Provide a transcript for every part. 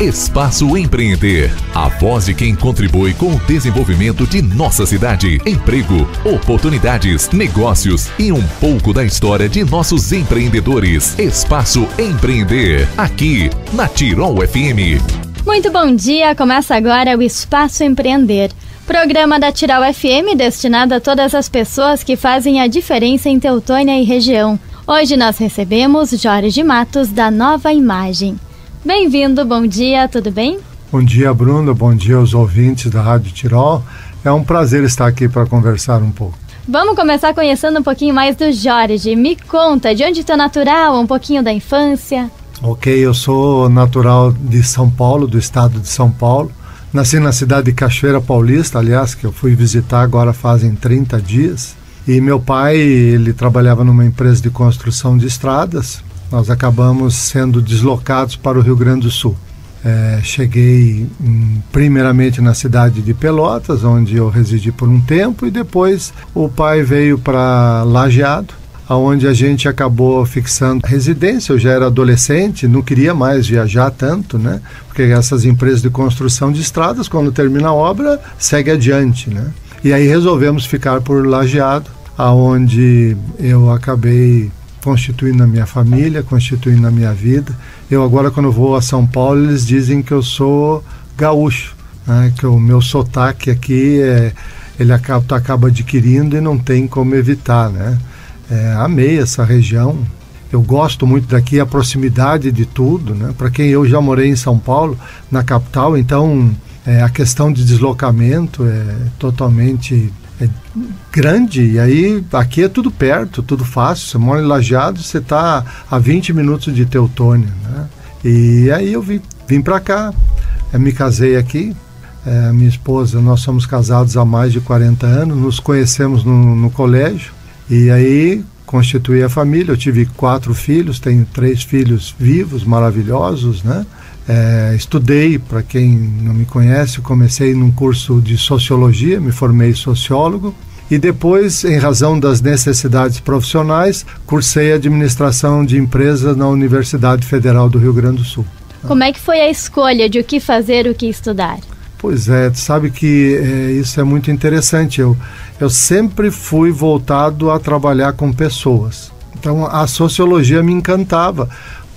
Espaço Empreender, a voz de quem contribui com o desenvolvimento de nossa cidade. Emprego, oportunidades, negócios e um pouco da história de nossos empreendedores. Espaço Empreender, aqui na Tirol FM. Muito bom dia, começa agora o Espaço Empreender. Programa da Tirol FM destinado a todas as pessoas que fazem a diferença em Teutônia e região. Hoje nós recebemos Jorge Matos, da Nova Imagem. Bem-vindo, bom dia, tudo bem? Bom dia, Bruno, bom dia aos ouvintes da Rádio Tirol. É um prazer estar aqui para conversar um pouco. Vamos começar conhecendo um pouquinho mais do Jorge. Me conta, de onde tu é natural, um pouquinho da infância? Ok, eu sou natural de São Paulo, do estado de São Paulo. Nasci na cidade de Cachoeira Paulista, aliás, que eu fui visitar agora fazem 30 dias. E meu pai, ele trabalhava numa empresa de construção de estradas. Nós acabamos sendo deslocados para o Rio Grande do Sul. Cheguei primeiramente na cidade de Pelotas, onde eu residi por um tempo, e depois o pai veio para Lajeado, onde a gente acabou fixando residência. Eu já era adolescente, não queria mais viajar tanto, né? Porque essas empresas de construção de estradas, quando termina a obra, segue adiante, né? E aí resolvemos ficar por Lajeado, aonde eu acabei constituindo a minha família, constituindo a minha vida. Eu agora, quando vou a São Paulo, eles dizem que eu sou gaúcho, né? Que o meu sotaque aqui, ele acaba adquirindo e não tem como evitar, né? Amei essa região, eu gosto muito daqui, a proximidade de tudo, né? Para quem eu já morei em São Paulo, na capital, então a questão de deslocamento é totalmente grande, e aí aqui é tudo perto, tudo fácil. Você mora em Lajeado, você está a 20 minutos de Teutônia, né? E aí eu vim para cá, me casei aqui. Minha esposa, nós somos casados há mais de 40 anos, nos conhecemos no colégio, e aí constituí a família. Eu tive 4 filhos, tenho 3 filhos vivos, maravilhosos, né? Estudei, para quem não me conhece, comecei num curso de sociologia, me formei sociólogo, e depois, em razão das necessidades profissionais, cursei administração de empresas na Universidade Federal do Rio Grande do Sul. Como é que foi a escolha de o que fazer, o que estudar? Pois é, sabe que isso é muito interessante. Eu sempre fui voltado a trabalhar com pessoas. Então a sociologia me encantava,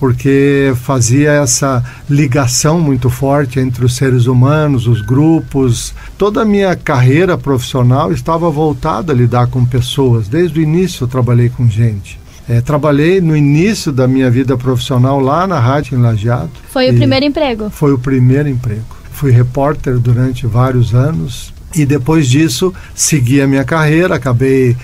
porque fazia essa ligação muito forte entre os seres humanos, os grupos. Toda a minha carreira profissional estava voltada a lidar com pessoas. Desde o início eu trabalhei com gente. Trabalhei no início da minha vida profissional lá na rádio em Lajeado. Foi o primeiro emprego? Foi o primeiro emprego. Fui repórter durante vários anos. E depois disso, segui a minha carreira, acabei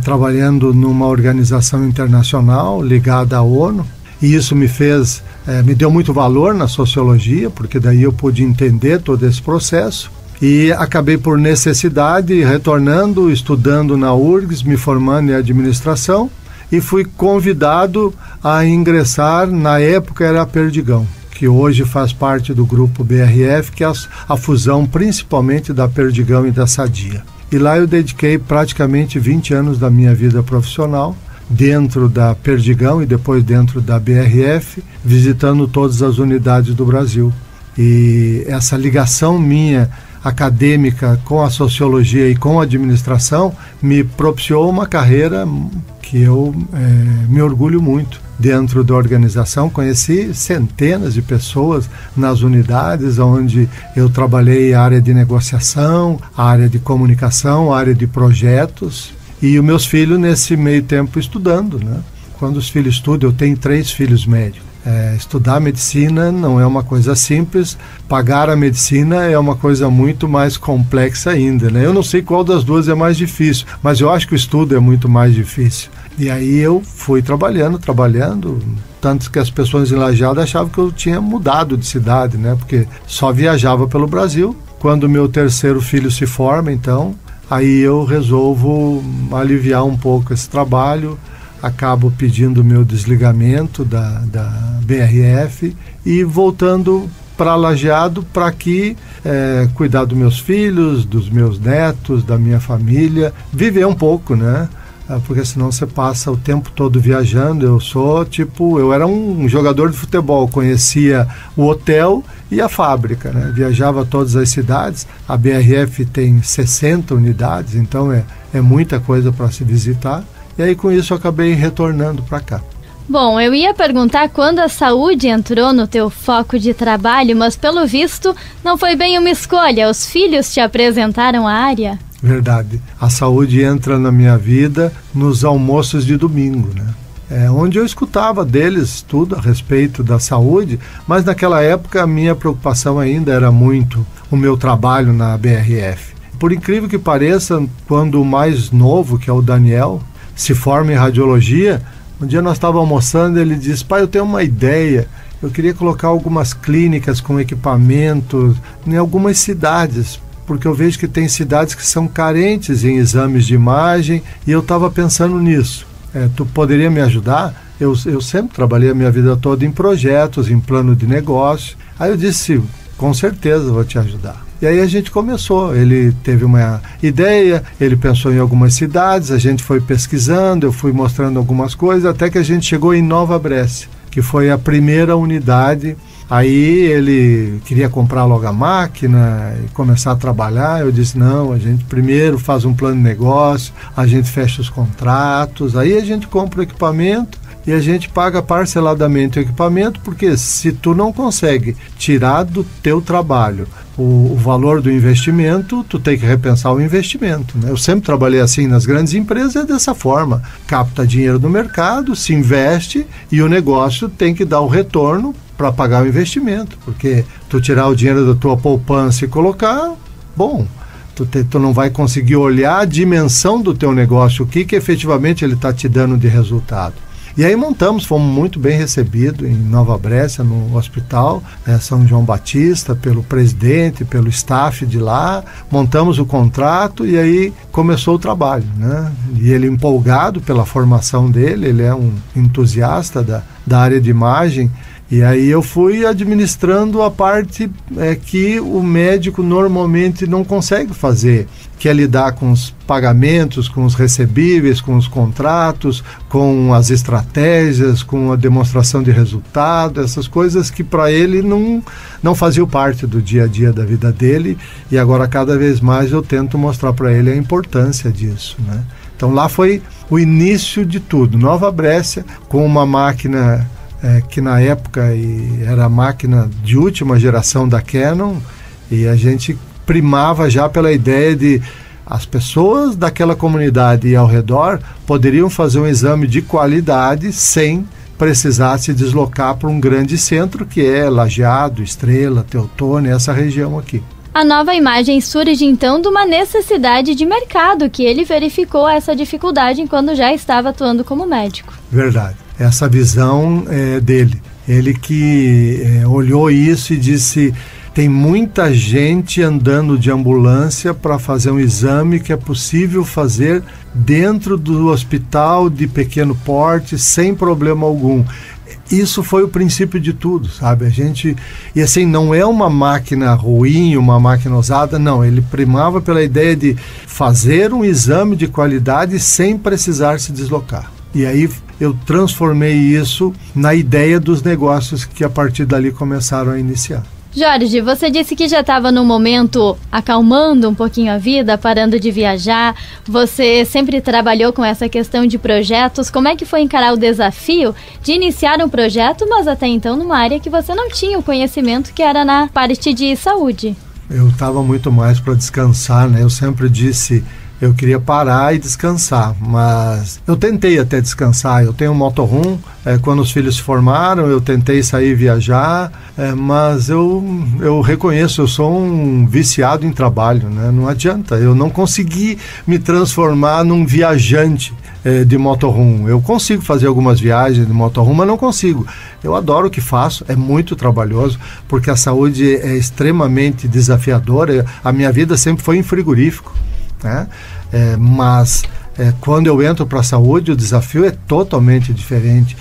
trabalhando numa organização internacional ligada à ONU. E isso me deu muito valor na sociologia, porque daí eu pude entender todo esse processo. E acabei, por necessidade, retornando, estudando na URGS, me formando em administração, e fui convidado a ingressar, na época era a Perdigão, que hoje faz parte do grupo BRF, que é a fusão principalmente da Perdigão e da Sadia. E lá eu dediquei praticamente 20 anos da minha vida profissional, dentro da Perdigão e depois dentro da BRF, visitando todas as unidades do Brasil. E essa ligação minha acadêmica com a sociologia e com a administração me propiciou uma carreira que eu me orgulho muito. Dentro da organização, conheci centenas de pessoas nas unidades onde eu trabalhei, a área de negociação, a área de comunicação, a área de projetos. E os meus filhos, nesse meio tempo, estudando, né? Quando os filhos estudam, eu tenho 3 filhos médicos. Estudar medicina não é uma coisa simples, pagar a medicina é uma coisa muito mais complexa ainda, né? Eu não sei qual das duas é mais difícil, mas eu acho que o estudo é muito mais difícil. E aí eu fui trabalhando, tanto que as pessoas em Lajeado achavam que eu tinha mudado de cidade, né? Porque só viajava pelo Brasil. Quando meu 3º filho se forma, então, aí eu resolvo aliviar um pouco esse trabalho, acabo pedindo o meu desligamento da BRF e voltando para Lajeado para aqui cuidar dos meus filhos, dos meus netos, da minha família, viver um pouco, né? porque senão você passa o tempo todo viajando. Eu era um jogador de futebol, conhecia o hotel e a fábrica, né? Viajava a todas as cidades. A BRF tem 60 unidades, então é muita coisa para se visitar. E aí com isso eu acabei retornando para cá. Bom, eu ia perguntar quando a saúde entrou no teu foco de trabalho, mas pelo visto não foi bem uma escolha. Os filhos te apresentaram a área? Verdade. A saúde entra na minha vida nos almoços de domingo, né? Onde eu escutava deles tudo a respeito da saúde, mas naquela época a minha preocupação ainda era muito o meu trabalho na BRF. Por incrível que pareça, quando o mais novo, que é o Daniel, se forma em radiologia, um dia nós estávamos almoçando e ele disse: pai, eu tenho uma ideia, eu queria colocar algumas clínicas com equipamentos em algumas cidades, porque eu vejo que tem cidades que são carentes em exames de imagem e eu estava pensando nisso. Tu poderia me ajudar? Eu sempre trabalhei a minha vida toda em projetos, em plano de negócio. Aí eu disse: com certeza vou te ajudar. E aí a gente começou, ele teve uma ideia, ele pensou em algumas cidades, a gente foi pesquisando, eu fui mostrando algumas coisas, até que a gente chegou em Nova Brécia, que foi a primeira unidade. Aí ele queria comprar logo a máquina e começar a trabalhar. Eu disse: não, a gente primeiro faz um plano de negócio, a gente fecha os contratos, aí a gente compra o equipamento e a gente paga parceladamente o equipamento, porque se tu não consegue tirar do teu trabalho o valor do investimento, tu tem que repensar o investimento, né? Eu sempre trabalhei assim nas grandes empresas, é dessa forma: capta dinheiro do mercado, se investe e o negócio tem que dar o retorno para pagar o investimento, porque tu tirar o dinheiro da tua poupança e colocar, bom, tu não vai conseguir olhar a dimensão do teu negócio, o que efetivamente ele está te dando de resultado. E aí fomos muito bem recebidos em Nova Brécia, no hospital São João Batista, pelo presidente, pelo staff de lá, montamos o contrato e aí começou o trabalho, né? E ele, empolgado pela formação dele, ele é um entusiasta da área de imagem. E aí eu fui administrando a parte que o médico normalmente não consegue fazer, que é lidar com os pagamentos, com os recebíveis, com os contratos, com as estratégias, com a demonstração de resultado, essas coisas que para ele não faziam parte do dia a dia da vida dele, e agora cada vez mais eu tento mostrar para ele a importância disso, né? Então lá foi o início de tudo. Nova Brécia, com uma máquina que na época era a máquina de última geração da Canon, e a gente primava já pela ideia de as pessoas daquela comunidade e ao redor poderiam fazer um exame de qualidade sem precisar se deslocar para um grande centro, que é Lajeado, Estrela, Teutônia, essa região aqui. A nova imagem surge então de uma necessidade de mercado, que ele verificou essa dificuldade enquanto já estava atuando como médico. Verdade. Essa visão dele. Ele que olhou isso e disse: tem muita gente andando de ambulância para fazer um exame que é possível fazer dentro do hospital de pequeno porte, sem problema algum. Isso foi o princípio de tudo, sabe? E assim, não é uma máquina ruim, uma máquina usada, não. Ele primava pela ideia de fazer um exame de qualidade sem precisar se deslocar. E aí eu transformei isso na ideia dos negócios que a partir dali começaram a iniciar. Jorge, você disse que já estava num momento acalmando um pouquinho a vida, parando de viajar. Você sempre trabalhou com essa questão de projetos. Como é que foi encarar o desafio de iniciar um projeto, mas até então numa área que você não tinha o conhecimento, que era na parte de saúde? Eu estava muito mais para descansar, né? Eu sempre disse: eu queria parar e descansar, mas eu tentei até descansar. Eu tenho um motorhome, quando os filhos se formaram, eu tentei sair viajar, mas eu reconheço, eu sou um viciado em trabalho, né? Não adianta, eu não consegui me transformar num viajante de motorhome. Eu consigo fazer algumas viagens de motorhome, mas não consigo. Eu adoro o que faço, é muito trabalhoso, porque a saúde é extremamente desafiadora. A minha vida sempre foi em frigorífico, né? Mas quando eu entro para a saúde, o desafio é totalmente diferente.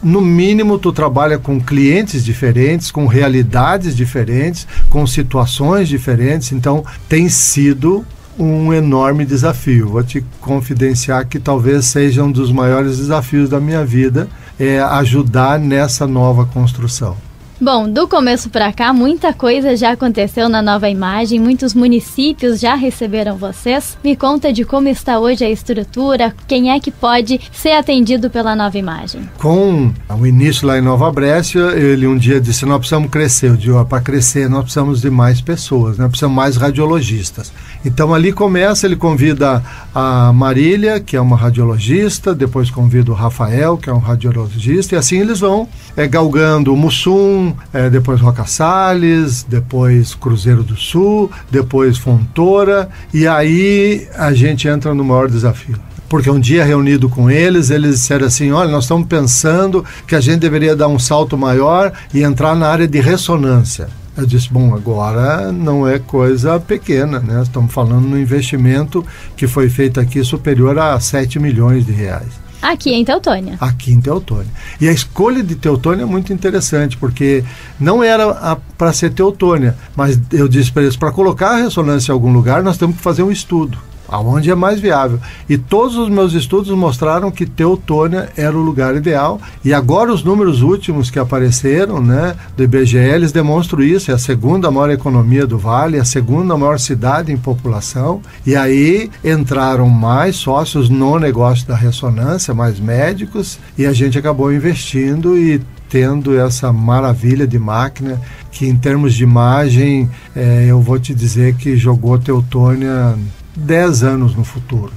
No mínimo, tu trabalha com clientes diferentes, com realidades diferentes, com situações diferentes. Então, tem sido um enorme desafio. Vou te confidenciar que talvez seja um dos maiores desafios da minha vida, é ajudar nessa nova construção. Bom, do começo para cá, muita coisa já aconteceu na Nova Imagem, muitos municípios já receberam vocês. Me conta de como está hoje a estrutura, quem é que pode ser atendido pela Nova Imagem. Com o início lá em Nova Brécia, ele um dia disse, nós precisamos crescer. Eu digo, para crescer nós precisamos de mais pessoas, nós precisamos mais radiologistas. Então ali começa, ele convida a Marília, que é uma radiologista, depois convida o Rafael, que é um radiologista, e assim eles vão galgando o Mussum, depois Roca Salles, depois Cruzeiro do Sul, depois Fontoura, e aí a gente entra no maior desafio. Porque um dia reunido com eles disseram assim, olha, nós estamos pensando que a gente deveria dar um salto maior e entrar na área de ressonância. Eu disse, bom, agora não é coisa pequena, né? Estamos falando no investimento que foi feito aqui superior a 7 milhões de reais. Aqui em Teutônia. Aqui em Teutônia. E a escolha de Teutônia é muito interessante, porque não era para ser Teutônia, mas eu disse para eles, para colocar a ressonância em algum lugar, nós temos que fazer um estudo, aonde é mais viável. E todos os meus estudos mostraram que Teutônia era o lugar ideal. E agora os números últimos que apareceram, né, do IBGE, eles demonstram isso. É a segunda maior economia do Vale, a segunda maior cidade em população. E aí entraram mais sócios no negócio da ressonância, mais médicos, e a gente acabou investindo e tendo essa maravilha de máquina que, em termos de imagem, eu vou te dizer que jogou Teutônia 10 anos no futuro.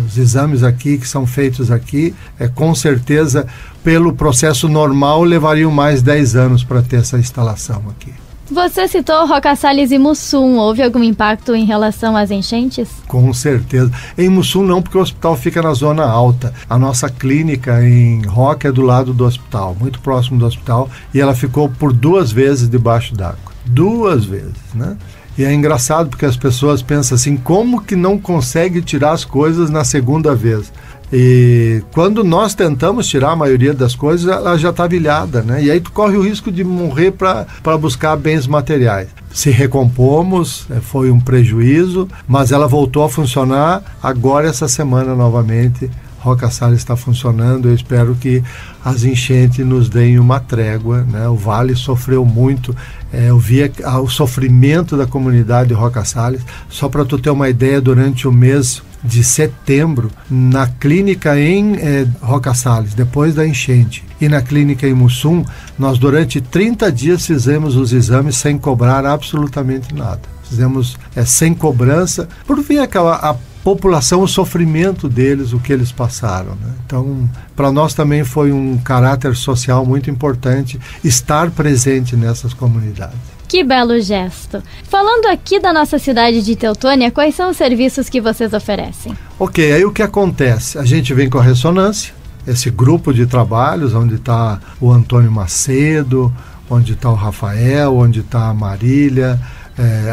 Os exames aqui que são feitos aqui, com certeza, pelo processo normal, levariam mais 10 anos para ter essa instalação aqui. Você citou Roca Salles e Mussum. Houve algum impacto em relação às enchentes? Com certeza. Em Mussum não, porque o hospital fica na zona alta. A nossa clínica em Roca é do lado do hospital, muito próximo do hospital, e ela ficou por 2 vezes debaixo d'água. 2 vezes, né? E é engraçado porque as pessoas pensam assim, como que não consegue tirar as coisas na segunda vez? E quando nós tentamos tirar a maioria das coisas, ela já está vilhada, né? E aí tu corre o risco de morrer para buscar bens materiais. Se recompomos, foi um prejuízo, mas ela voltou a funcionar agora essa semana novamente. Roca Salles está funcionando, eu espero que as enchentes nos deem uma trégua, né? O Vale sofreu muito, eu via o sofrimento da comunidade de Roca Salles. Só para tu ter uma ideia, durante o mês de setembro, na clínica em Roca Salles, depois da enchente, e na clínica em Mussum, nós durante 30 dias fizemos os exames sem cobrar absolutamente nada. Fizemos sem cobrança, por ver a população, o sofrimento deles, o que eles passaram, né? Então, para nós também foi um caráter social muito importante estar presente nessas comunidades. Que belo gesto. Falando aqui da nossa cidade de Teutônia, quais são os serviços que vocês oferecem? Ok, aí o que acontece? A gente vem com a ressonância, esse grupo de trabalhos, onde está o Antônio Macedo, onde está o Rafael, onde está a Marília,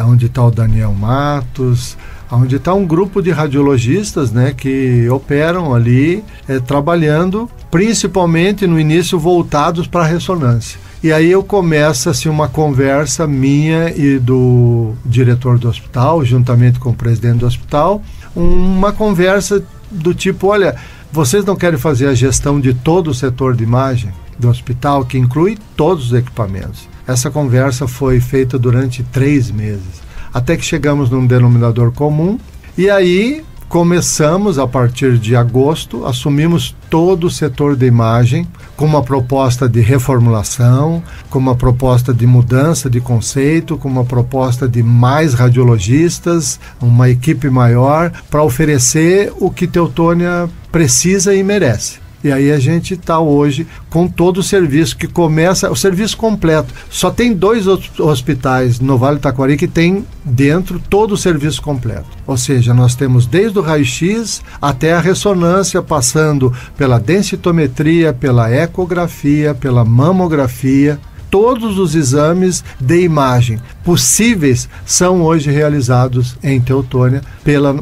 onde está o Daniel Matos, onde está um grupo de radiologistas, né, que operam ali, trabalhando, principalmente no início voltados para a ressonância. E aí começa-se uma conversa minha e do diretor do hospital, juntamente com o presidente do hospital, uma conversa do tipo, olha, vocês não querem fazer a gestão de todo o setor de imagem do hospital, que inclui todos os equipamentos? Essa conversa foi feita durante 3 meses, até que chegamos num denominador comum, e aí começamos, a partir de agosto, assumimos todo o setor de imagem, com uma proposta de reformulação, com uma proposta de mudança de conceito, com uma proposta de mais radiologistas, uma equipe maior, para oferecer o que Teutônia precisa e merece. E aí a gente está hoje com todo o serviço, que começa, o serviço completo. Só tem 2 hospitais no Vale do Taquari que tem dentro todo o serviço completo. Ou seja, nós temos desde o raio-x até a ressonância, passando pela densitometria, pela ecografia, pela mamografia. Todos os exames de imagem possíveis são hoje realizados em Teutônia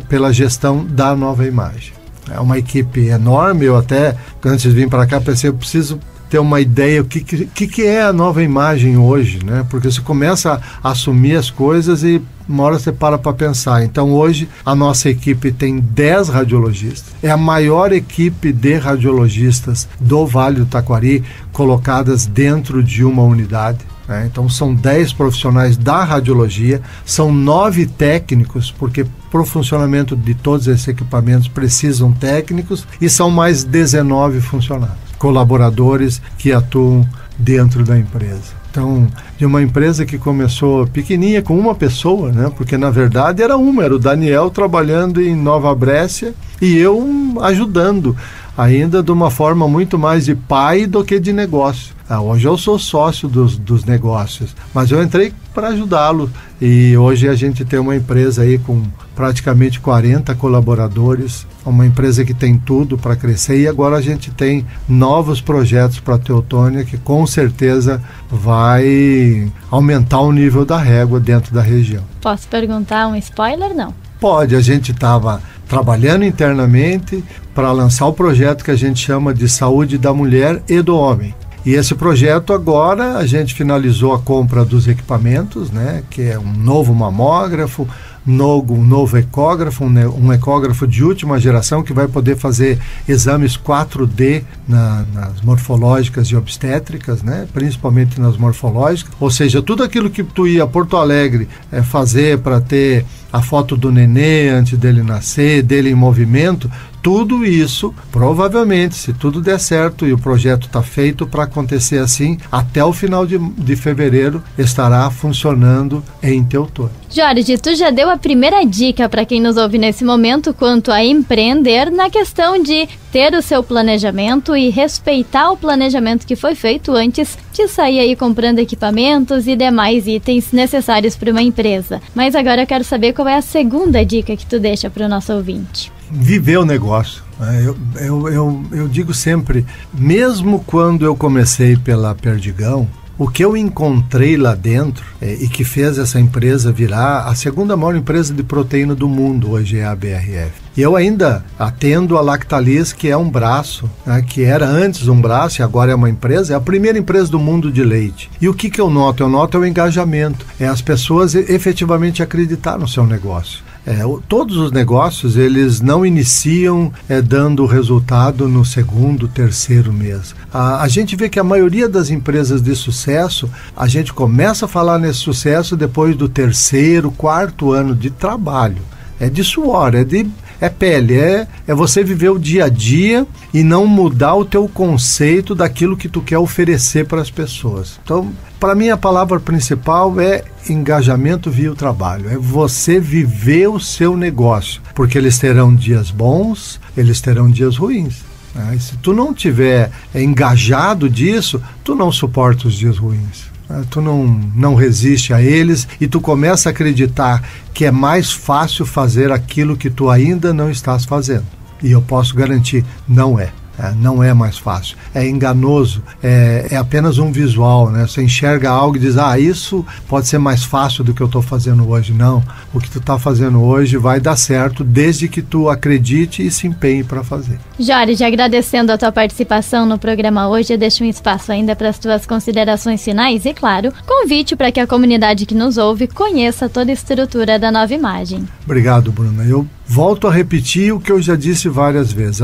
pela gestão da Nova Imagem. É uma equipe enorme. Eu até, antes de vir para cá, pensei, eu preciso ter uma ideia o que é a Nova Imagem hoje, né? Porque você começa a assumir as coisas e uma hora você para pensar. Então hoje a nossa equipe tem 10 radiologistas. É a maior equipe de radiologistas do Vale do Taquari colocadas dentro de uma unidade. Então são 10 profissionais da radiologia, são 9 técnicos, porque para o funcionamento de todos esses equipamentos precisam técnicos, e são mais 19 funcionários, colaboradores que atuam dentro da empresa. Então, de uma empresa que começou pequenininha, com uma pessoa, né? Porque na verdade era o Daniel trabalhando em Nova Brécia e eu ajudando, ainda de uma forma muito mais de pai do que de negócio. Hoje eu sou sócio dos negócios, mas eu entrei para ajudá-lo, e hoje a gente tem uma empresa aí com praticamente 40 colaboradores, uma empresa que tem tudo para crescer, e agora a gente tem novos projetos para a Teutônia que com certeza vai aumentar o nível da régua dentro da região. Posso perguntar um spoiler, não? Pode, a gente estava trabalhando internamente para lançar o projeto que a gente chama de Saúde da Mulher e do Homem. E esse projeto agora, a gente finalizou a compra dos equipamentos, né, que é um novo mamógrafo, um novo ecógrafo, um ecógrafo de última geração que vai poder fazer exames 4D nas morfológicas e obstétricas, né, principalmente nas morfológicas. Ou seja, tudo aquilo que tu ia a Porto Alegre fazer para ter a foto do nenê antes dele nascer, dele em movimento, tudo isso, provavelmente, se tudo der certo e o projeto está feito para acontecer assim, até o final de fevereiro estará funcionando em Teutônia. Jorge, tu já deu a primeira dica para quem nos ouve nesse momento quanto a empreender na questão de ter o seu planejamento e respeitar o planejamento que foi feito antes de sair aí comprando equipamentos e demais itens necessários para uma empresa. Mas agora eu quero saber qual é a segunda dica que tu deixa para o nosso ouvinte. Viver o negócio. Eu digo sempre, mesmo quando eu comecei pela Perdigão, o que eu encontrei lá dentro e que fez essa empresa virar a segunda maior empresa de proteína do mundo, hoje é a BRF. E eu ainda atendo a Lactalis, que é um braço, né, que era antes um braço e agora é uma empresa, é a primeira empresa do mundo de leite. E o que eu noto? Eu noto o engajamento, as pessoas efetivamente acreditar no seu negócio. Todos os negócios, eles não iniciam dando resultado no segundo, terceiro mês. A gente vê que a maioria das empresas de sucesso, a gente começa a falar nesse sucesso depois do terceiro, quarto ano de trabalho. É de suor, é pele, é você viver o dia a dia e não mudar o teu conceito daquilo que tu quer oferecer para as pessoas. Então, para mim, a palavra principal é engajamento via o trabalho. É você viver o seu negócio, porque eles terão dias bons, eles terão dias ruins. Se tu não tiver engajado disso, tu não suporta os dias ruins. Tu não resiste a eles e tu começa a acreditar que é mais fácil fazer aquilo que tu ainda não estás fazendo. E eu posso garantir, não é. Não é mais fácil, é enganoso, é apenas um visual, né? Você enxerga algo e diz, isso pode ser mais fácil do que eu estou fazendo hoje. Não, o que tu está fazendo hoje vai dar certo desde que tu acredite e se empenhe para fazer. Jorge, agradecendo a tua participação no programa hoje, eu deixo um espaço ainda para as tuas considerações finais e, claro, convite para que a comunidade que nos ouve conheça toda a estrutura da Nova Imagem. Obrigado, Bruna. Eu volto a repetir o que eu já disse várias vezes.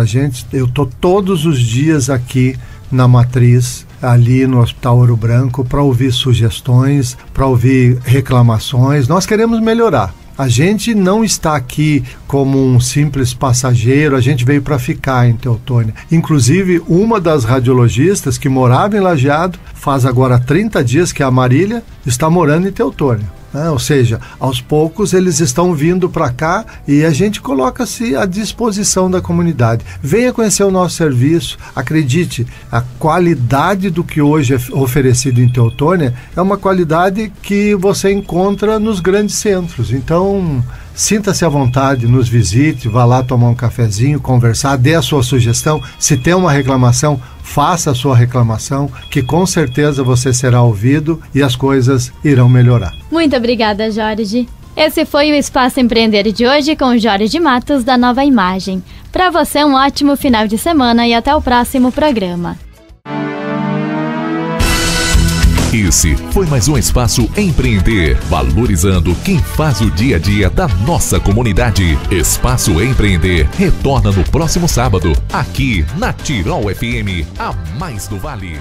Eu estou todos os dias aqui na Matriz, ali no Hospital Ouro Branco, para ouvir sugestões, para ouvir reclamações. Nós queremos melhorar. A gente não está aqui como um simples passageiro, a gente veio para ficar em Teutônia. Inclusive, uma das radiologistas que morava em Lajeado, faz agora 30 dias que é a Marília, está morando em Teutônia. Ou seja, aos poucos eles estão vindo para cá e a gente coloca-se à disposição da comunidade. Venha conhecer o nosso serviço, acredite, a qualidade do que hoje é oferecido em Teutônia é uma qualidade que você encontra nos grandes centros. Então, sinta-se à vontade, nos visite, vá lá tomar um cafezinho, conversar, dê a sua sugestão. Se tem uma reclamação, faça a sua reclamação, que com certeza você será ouvido e as coisas irão melhorar. Muito obrigada, Jorge. Esse foi o Espaço Empreender de hoje com Jorge Matos, da Nova Imagem. Para você, um ótimo final de semana e até o próximo programa. Esse foi mais um Espaço Empreender, valorizando quem faz o dia a dia da nossa comunidade. Espaço Empreender retorna no próximo sábado, aqui na Tirol FM, a mais do Vale.